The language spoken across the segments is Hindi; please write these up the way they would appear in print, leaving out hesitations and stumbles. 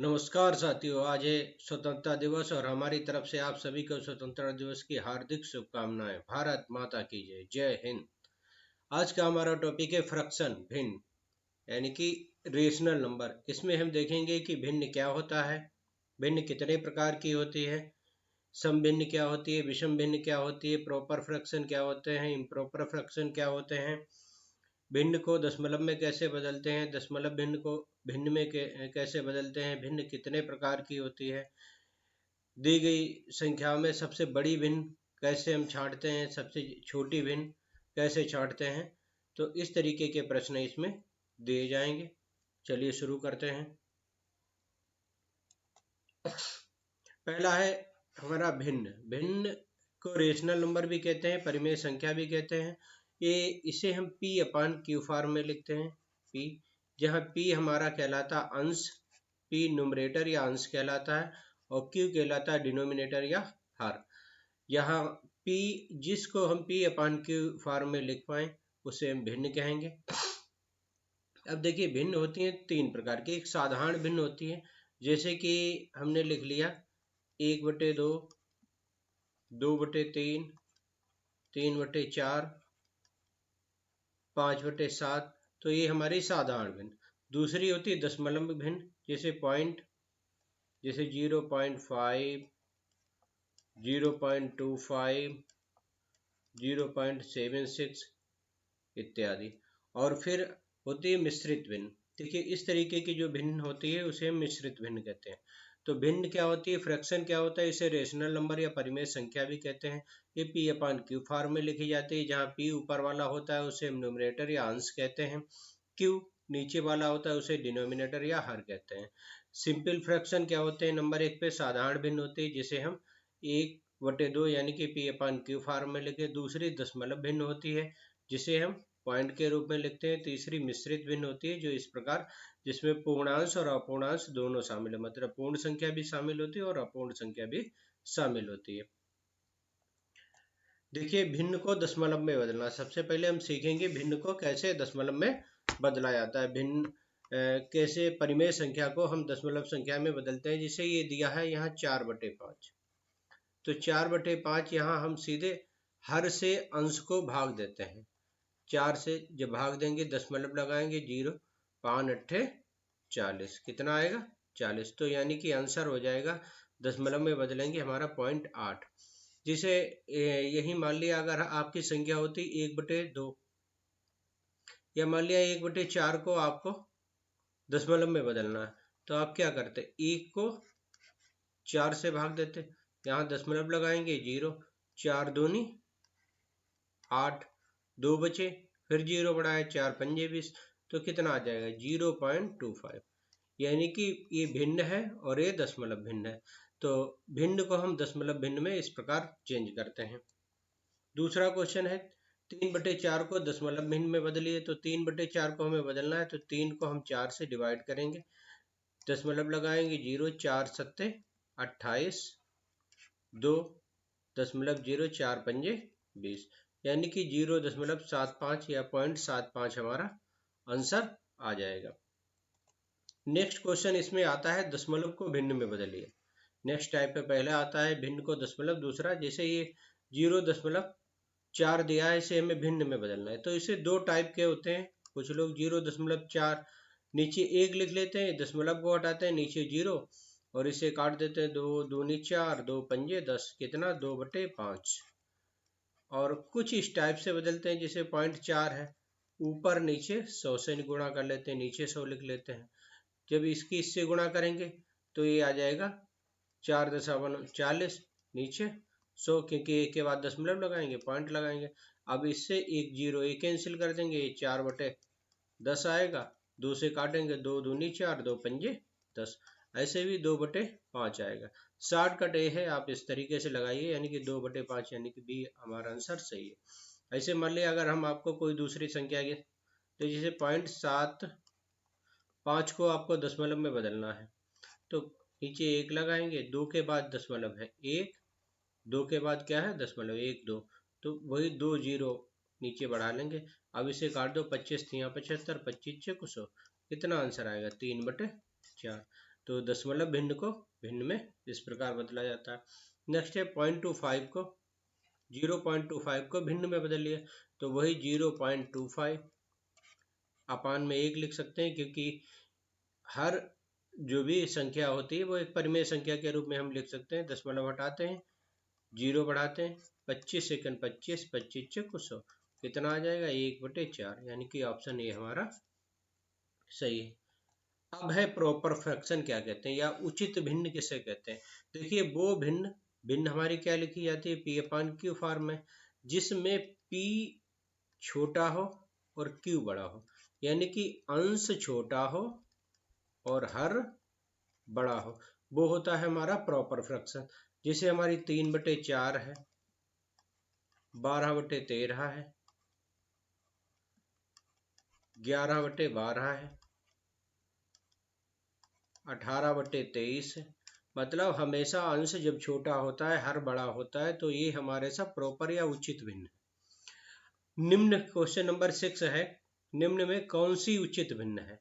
नमस्कार साथियों, आज है स्वतंत्रता दिवस और हमारी तरफ से आप सभी को स्वतंत्रता दिवस की हार्दिक शुभकामनाएं। भारत माता की जय। जय हिंद। आज का हमारा टॉपिक है फ्रैक्शन, भिन्न, यानी कि रेशनल नंबर। इसमें हम देखेंगे कि भिन्न क्या होता है, भिन्न कितने प्रकार की होती है, सम भिन्न क्या होती है, विषम भिन्न क्या होती है, प्रॉपर फ्रैक्शन क्या होते हैं, इम्प्रॉपर फ्रैक्शन क्या होते हैं, भिन्न को दशमलव में कैसे बदलते हैं, दशमलव भिन्न को भिन्न में कैसे बदलते हैं, भिन्न कितने प्रकार की होती है, दी गई संख्याओं में सबसे बड़ी भिन्न कैसे हम छांटते हैं, सबसे छोटी भिन्न कैसे छांटते हैं। तो इस तरीके के प्रश्न इसमें दिए जाएंगे। चलिए शुरू करते हैं। पहला है हमारा भिन्न। भिन्न को रेशनल नंबर भी कहते हैं, परिमेय संख्या भी कहते हैं। इसे हम P अपान Q फॉर्म में लिखते हैं। P, जहाँ P हमारा कहलाता अंश, P न्यूमरेटर या अंश कहलाता है, और Q कहलाता है डिनोमिनेटर या हर। यहाँ P, जिसको हम P अपान Q फॉर्म में लिख पाए उसे हम भिन्न कहेंगे। अब देखिए, भिन्न होती हैं तीन प्रकार की। एक साधारण भिन्न होती है, जैसे कि हमने लिख लिया 1/2, 2/3, 3/4, 5/7, तो ये हमारी साधारण भिन्न। दूसरी होती है दशमलव भिन्न, जैसे पॉइंट, जैसे 0.5, 0.25, 0.76 इत्यादि। और फिर होती है मिश्रित भिन्न। देखिए, इस तरीके की जो भिन्न होती है उसे हम मिश्रित भिन्न कहते हैं। तो भिन्न क्या होती है, फ्रैक्शन क्या होता है, इसे रेशनल नंबर या परिमेय संख्या भी कहते हैं। ये P अपान Q फॉर्म में लिखी जाती है, जहाँ P ऊपर वाला होता है उसे हम न्यूमरेटर या अंश कहते हैं, Q नीचे वाला होता है उसे डिनोमिनेटर या हर कहते हैं। सिंपल फ्रैक्शन क्या होते हैं, नंबर एक पे साधारण भिन्न होती है, जिसे हम 1/2 यानी कि P अपान Q फॉर्म में लिखे। दूसरी दशमलव भिन्न होती है, जिसे हम पॉइंट के रूप में लिखते हैं। तीसरी मिश्रित भिन्न होती है, जो इस प्रकार, जिसमें पूर्णांश और अपूर्णांश दोनों शामिल है, मतलब पूर्ण संख्या भी शामिल होती है और अपूर्ण संख्या भी शामिल होती है। देखिए, भिन्न को दशमलव में बदलना। सबसे पहले हम सीखेंगे भिन्न को कैसे दशमलव में बदला जाता है। भिन्न कैसे परिमेय संख्या को हम दशमलव संख्या में बदलते हैं। जिसे ये दिया है यहाँ 4/5, तो 4/5 यहाँ हम सीधे हर से अंश को भाग देते हैं। 4 से जब भाग देंगे, दशमलव लगाएंगे, 0, 5 अट्ठे 40, कितना आएगा 40। तो यानी कि आंसर हो जाएगा, दशमलव में बदलेंगे, हमारा 0.8। जिसे यही मान लिया अगर आपकी संख्या होती 1/2, या मान लिया 1/4 को आपको दशमलव में बदलना है, तो आप क्या करते, 1 को 4 से भाग देते, यहाँ दशमलव लगाएंगे, 0, 4 दूनी 8, 2 बचे, फिर 0 बढ़ाए, 4 पंजे 20, तो कितना आ जाएगा 0.25। यानी कि ये भिन्न है और ये दशमलव भिन्न है। तो भिन्न को हम दशमलव भिन्न में इस प्रकार चेंज करते हैं। दूसरा क्वेश्चन है 3/4 को दशमलव भिन्न में बदलिए। तो 3/4 को हमें बदलना है, तो 3 को हम 4 से डिवाइड करेंगे, दशमलव लगाएंगे, 0, 4 सत्ते 28, 2 दशमलव 0, 4 पंजे 20, यानी कि 0.75 या 0.75 हमारा आंसर आ जाएगा। नेक्स्ट क्वेश्चन इसमें आता है दशमलव को भिन्न में बदलिए। नेक्स्ट टाइप पे पहला आता है भिन्न को दशमलव। दूसरा, जैसे ये 0.4 दिया है, इसे हमें भिन्न में बदलना है। तो इसे दो टाइप के होते हैं। कुछ लोग 0.4 नीचे 1 लिख लेते हैं, दशमलव को हटाते हैं, नीचे 0, और इसे काट देते हैं, 2 दूनी 4, 2 पंजे 10, कितना 2/5। और कुछ इस टाइप से बदलते हैं, जैसे 0.4 है, ऊपर नीचे 100 से गुणा कर लेते हैं, नीचे 100 लिख लेते हैं। जब इसकी इससे गुणा करेंगे तो ये आ जाएगा 4 × 40, नीचे 100, क्योंकि एक के बाद दशमलव लगाएंगे, पॉइंट लगाएंगे। अब इससे एक 0 एक कैंसिल कर देंगे, ये 4/10 आएगा, 2 से काटेंगे, 2 दूनी 4, 2 पंजे 10, ऐसे भी 2/5 आएगा। शॉर्टकट ये है, आप इस तरीके से लगाइए, यानी कि 2/5, यानी कि बी हमारा आंसर सही है। ऐसे मान लिया अगर हम आपको कोई दूसरी संख्या के, तो जैसे 0.75 को आपको दशमलव में बदलना है, तो नीचे 1 लगाएंगे, 2 के बाद दशमलव है 1, 2 के बाद क्या है दशमलव 1, 2, तो वही 2 0 नीचे बढ़ा लेंगे। अब इसे काट दो, 25 × 75, 25 × 100, कितना आंसर आएगा 3/4। तो दशमलव भिन्न को भिन्न में इस प्रकार बदला जाता है। नेक्स्ट है 0.25 को 0.25 को भिन्न में बदलिए, तो वही 0.25 अपान में 1 लिख सकते हैं, क्योंकि हर जो भी संख्या होती है वो एक परिमेय संख्या के रूप में हम लिख सकते हैं। दशमलव हटाते हैं, 0 बढ़ाते हैं, 25 सेकंड 25, 25 चौक 100, कितना आ जाएगा 1/4, यानी कि ऑप्शन ए हमारा सही है। अब है प्रॉपर फ्रैक्शन क्या कहते हैं, या उचित भिन्न किसे कहते हैं। देखिए वो भिन्न भिन्न हमारी क्या लिखी जाती है, P/Q फॉर्म में, जिसमें P छोटा हो और Q बड़ा हो, यानी कि अंश छोटा हो और हर बड़ा हो, वो होता है हमारा प्रॉपर फ्रैक्शन। जिसे हमारी 3/4 है, 12/13 है, 11/12 है, 18/23 है। मतलब हमेशा अंश जब छोटा होता है, हर बड़ा होता है, तो ये हमारे सब प्रॉपर या उचित भिन्न है। निम्न क्वेश्चन नंबर 6 है, निम्न में कौन सी उचित भिन्न है।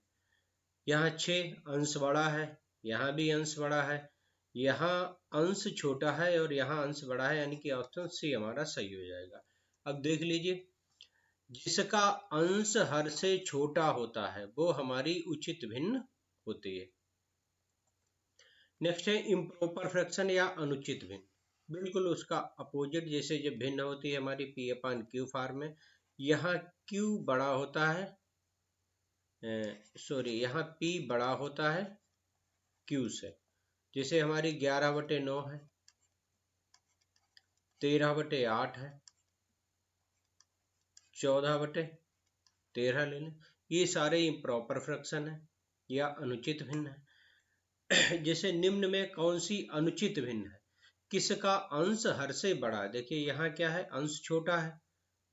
यहाँ 6 अंश बड़ा है, यहाँ भी अंश बड़ा है, यहाँ अंश छोटा है और यहाँ अंश बड़ा है, यानी कि ऑप्शन सी हमारा सही हो जाएगा। अब देख लीजिए, जिसका अंश हर से छोटा होता है वो हमारी उचित भिन्न होती है। नेक्स्ट है इम्प्रॉपर फ्रैक्शन या अनुचित भिन्न, बिल्कुल उसका अपोजिट। जैसे जब भिन्न होती है हमारी P/Q फॉर्म में, यहाँ Q बड़ा होता है, यहाँ P बड़ा होता है Q से। जैसे हमारी 11/9 है, 13/8 है, 14/13 ले लें, ये सारे इम्प्रॉपर फ्रैक्शन है या अनुचित भिन्न है। जैसे निम्न में कौन सी अनुचित भिन्न है, किसका अंश हर से बड़ा है। देखिए यहाँ क्या है, अंश छोटा है,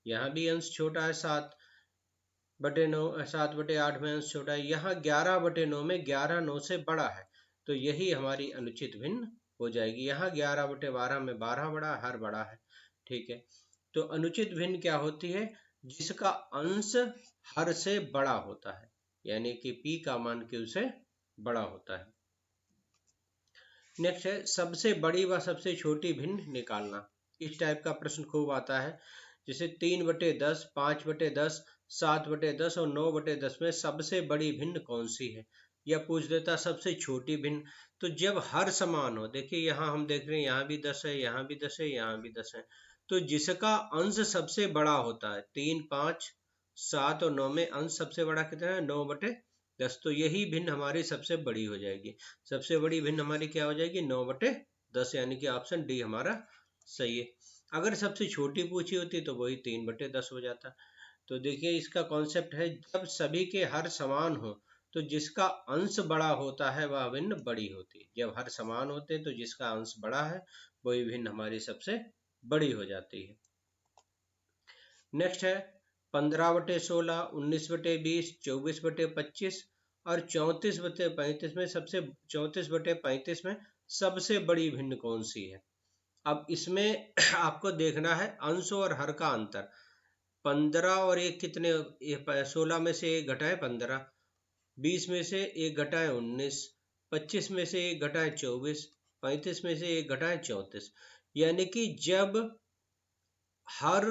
यहाँ भी अंश छोटा है, 7/9 7/8 में अंश छोटा है, यहाँ 11/9 में 11 9 से बड़ा है, तो यही हमारी अनुचित भिन्न हो जाएगी। यहाँ 11/12 में 12 बड़ा है, हर बड़ा है, ठीक है। तो अनुचित भिन्न क्या होती है, जिसका अंश हर से बड़ा होता है, यानी कि P का मान Q से बड़ा होता है। नेक्स्ट है सबसे बड़ी व सबसे छोटी भिन्न निकालना। इस टाइप का प्रश्न खूब आता है, जैसे 3/10, 5/10, 7/10 और 9/10 में सबसे बड़ी भिन्न कौन सी है, या पूछ देता सबसे छोटी भिन्न। तो जब हर समान हो, देखिए यहाँ हम देख रहे हैं, यहाँ भी 10 है, यहाँ भी 10 है, यहाँ भी 10 है, तो जिसका अंश सबसे बड़ा होता है, 3, 5, 7 और 9 में अंश सबसे बड़ा कितना है, 9/10, तो यही भिन्न हमारी सबसे बड़ी हो जाएगी। सबसे बड़ी भिन्न हमारी क्या हो जाएगी, 9/10, यानी कि ऑप्शन डी हमारा सही है। अगर सबसे छोटी पूछी होती तो वही 3/10 हो जाता। तो देखिए इसका कॉन्सेप्ट है, जब सभी के हर समान हो तो जिसका अंश बड़ा होता है वह भिन्न बड़ी होती है। जब हर समान होते हैं तो जिसका अंश बड़ा है वही भिन्न हमारी सबसे बड़ी हो जाती है। नेक्स्ट है 15/16, 19/20, 24/25 और 34/35 में 34/35 में सबसे बड़ी भिन्न कौन सी है। अब इसमें आपको देखना है अंश और हर का अंतर। 15 और 1 कितने, 16 में से 1 घटाए 15, 20 में से 1 घटाए 19, 25 में से 1 घटाए 24, 35 में से 1 घटाए 34, यानी कि जब हर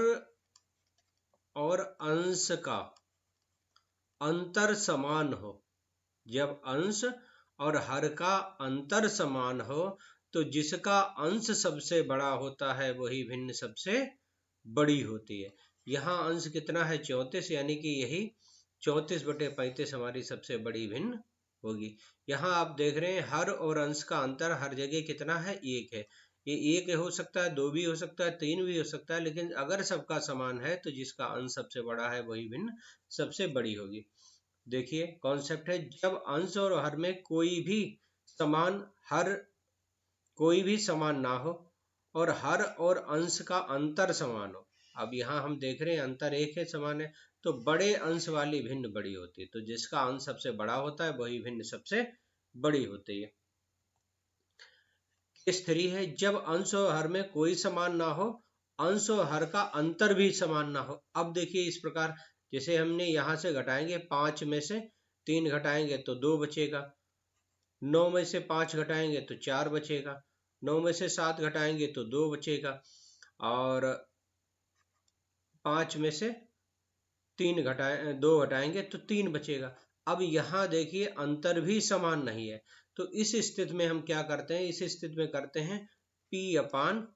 और अंश का अंतर समान हो, जब अंश और हर का अंतर समान हो तो जिसका अंश सबसे बड़ा होता है वही भिन्न सबसे बड़ी होती है। यहाँ अंश कितना है 34, यानी कि यही 34/35 हमारी सबसे बड़ी भिन्न होगी। यहाँ आप देख रहे हैं हर और अंश का अंतर हर जगह कितना है, 1 है। ये 1 हो सकता है, 2 भी हो सकता है, 3 भी हो सकता है, लेकिन अगर सबका समान है तो जिसका अंश सबसे बड़ा है वही भिन्न सबसे बड़ी होगी। देखिए कॉन्सेप्ट है, जब अंश और हर में कोई भी समान ना हो और हर और अंश का अंतर समान हो। अब यहाँ हम देख रहे हैं अंतर 1 है, समान है, तो बड़े अंश वाली भिन्न बड़ी होती है, तो जिसका अंश सबसे बड़ा होता है वही भिन्न सबसे बड़ी होती है। केस 3 है, जब अंश और हर में कोई समान ना हो, अंश और हर का अंतर भी समान ना हो। अब देखिए इस प्रकार, जैसे हमने यहाँ से घटाएंगे 5 में से 3 घटाएंगे तो 2 बचेगा, 9 में से 5 घटाएंगे तो 4 बचेगा, 9 में से 7 घटाएंगे तो 2 बचेगा, और 5 में से 2 घटाएंगे तो 3 बचेगा। अब यहाँ देखिए अंतर भी समान नहीं है, तो इस स्थिति में हम क्या करते हैं, इस स्थिति में करते हैं P अपान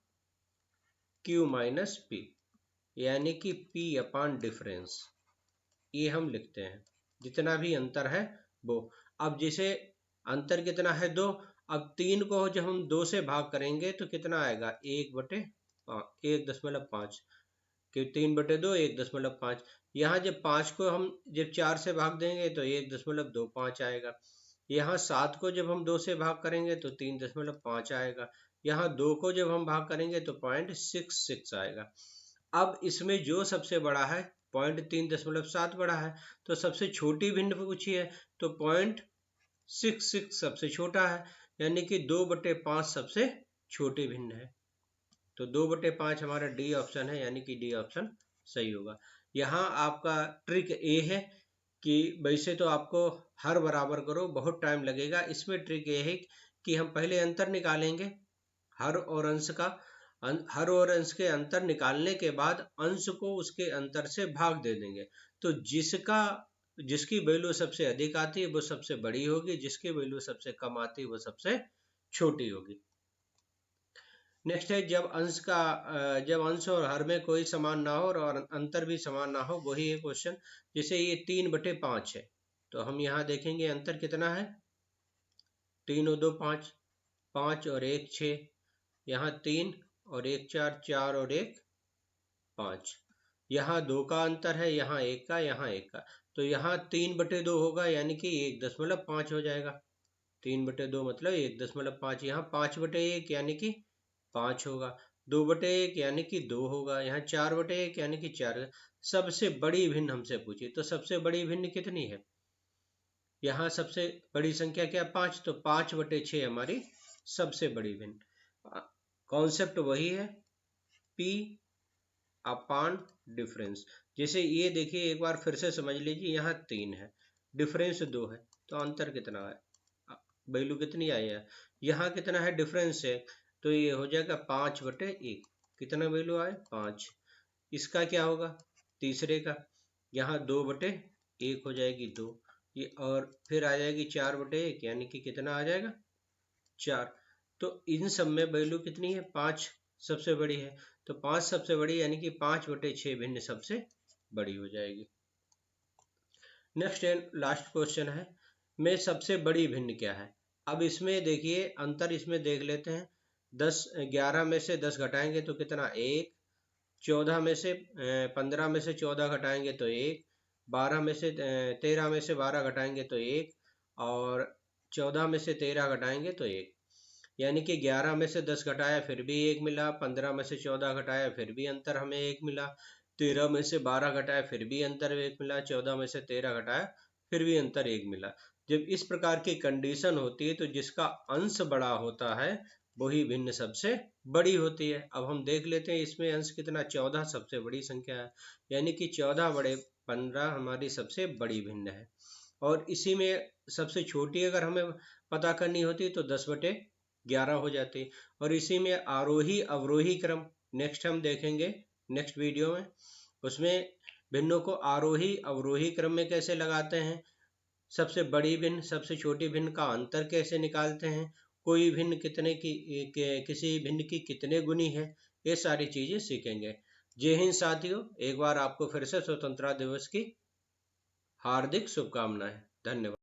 Q माइनस P, यानी कि P अपान डिफरेंस, ये हम लिखते हैं जितना भी अंतर है वो। अब जैसे अंतर कितना है 2, अब 3 को जब हम 2 से भाग करेंगे तो कितना आएगा 1/5, कि 3/2 1.5। यहाँ जब 5 को हम जब 4 से भाग देंगे तो 1.25 आएगा। यहाँ 7 को जब हम 2 से भाग करेंगे तो 3.5 आएगा। यहाँ 2 को जब हम भाग करेंगे तो 0.66 आएगा। अब इसमें जो सबसे बड़ा है 3.7 बड़ा है, तो सबसे छोटी भिन्न पूछी है तो 0.66 सबसे छोटा है, यानी कि 2/5 सबसे छोटी भिन्न है। तो 2/5 हमारा डी ऑप्शन है, यानी कि डी ऑप्शन सही होगा। यहाँ आपका ट्रिक ए है कि वैसे तो आपको हर बराबर करो, बहुत टाइम लगेगा। इसमें ट्रिक ये है कि हम पहले अंतर निकालेंगे हर और अंश का, हर और अंश के अंतर निकालने के बाद अंश को उसके अंतर से भाग दे देंगे, तो जिसकी वैल्यू सबसे अधिक आती है वो सबसे बड़ी होगी, जिसकी वैल्यू सबसे कम आती है वो सबसे छोटी होगी। नेक्स्ट है जब अंश और हर में कोई समान ना हो और अंतर भी समान ना हो, वही है क्वेश्चन। जैसे ये 3/5 है, तो हम यहाँ देखेंगे अंतर कितना है, 3 और 2 5, 5 और 1 6, यहाँ 3 और 1 4, 4 और 1 5, यहाँ 2 का अंतर है, यहाँ 1 का, यहाँ 1 का, तो यहाँ 3/2 होगा, यानी कि 1.5 हो जाएगा। 3/2 मतलब 1.5, यहाँ 5/1 यानी कि 5 होगा, 2/1 यानी कि 2 होगा, यहाँ 4/1 यानी कि 4। सबसे बड़ी भिन्न हमसे पूछी, तो सबसे बड़ी भिन्न कितनी है, यहाँ सबसे बड़ी संख्या क्या 5, तो 5/6 हमारी सबसे बड़ी भिन्न। कॉन्सेप्ट वही है, P अपान डिफरेंस। जैसे ये देखिए एक बार फिर से समझ लीजिए, यहाँ 3 है, डिफरेंस 2 है, तो अंतर कितना है, वैल्यू कितनी आई है, यहाँ कितना है डिफरेंस है, तो ये हो जाएगा 5/1, कितना वैल्यू आए 5। इसका क्या होगा तीसरे का, यहाँ 2/1 हो जाएगी 2, ये और फिर आ जाएगी 4/1, यानी कि कितना आ जाएगा 4। तो इन सब में वैल्यू कितनी है 5 सबसे बड़ी है, तो 5 सबसे बड़ी, यानी कि 5/6 भिन्न सबसे बड़ी हो जाएगी। नेक्स्ट एंड लास्ट क्वेश्चन है, में सबसे बड़ी भिन्न क्या है। अब इसमें देखिए अंतर इसमें देख लेते हैं, 11 में से 10 घटाएंगे तो कितना 1, 14 में से 15 में से 14 घटाएंगे तो 1, 13 में से 12 घटाएंगे तो 1, और 14 में से 13 घटाएंगे तो 1, यानी कि 11 में से 10 घटाया फिर भी 1 मिला, 15 में से 14 घटाया फिर भी अंतर हमें 1 मिला, 13 में से 12 घटाया फिर भी अंतर 1 मिला, 14 में से 13 घटाया फिर भी अंतर 1 मिला। जब इस प्रकार की कंडीशन होती है तो जिसका अंश बड़ा होता है वही भिन्न सबसे बड़ी होती है। अब हम देख लेते हैं इसमें अंश कितना, 14 सबसे बड़ी संख्या है, यानी कि 14/15 हमारी सबसे बड़ी भिन्न है। और इसी में सबसे छोटी अगर हमें पता करनी होती तो 10/11 हो जाती। और इसी में आरोही अवरोही क्रम नेक्स्ट हम देखेंगे नेक्स्ट वीडियो में, उसमें भिन्नों को आरोही अवरोही क्रम में कैसे लगाते हैं, सबसे बड़ी भिन्न सबसे छोटी भिन्न का अंतर कैसे निकालते हैं, कोई भिन्न किसी भिन्न की कितने गुनी है, ये सारी चीजें सीखेंगे। जय हिंद साथियों, एक बार आपको फिर से स्वतंत्रता दिवस की हार्दिक शुभकामनाएं। धन्यवाद।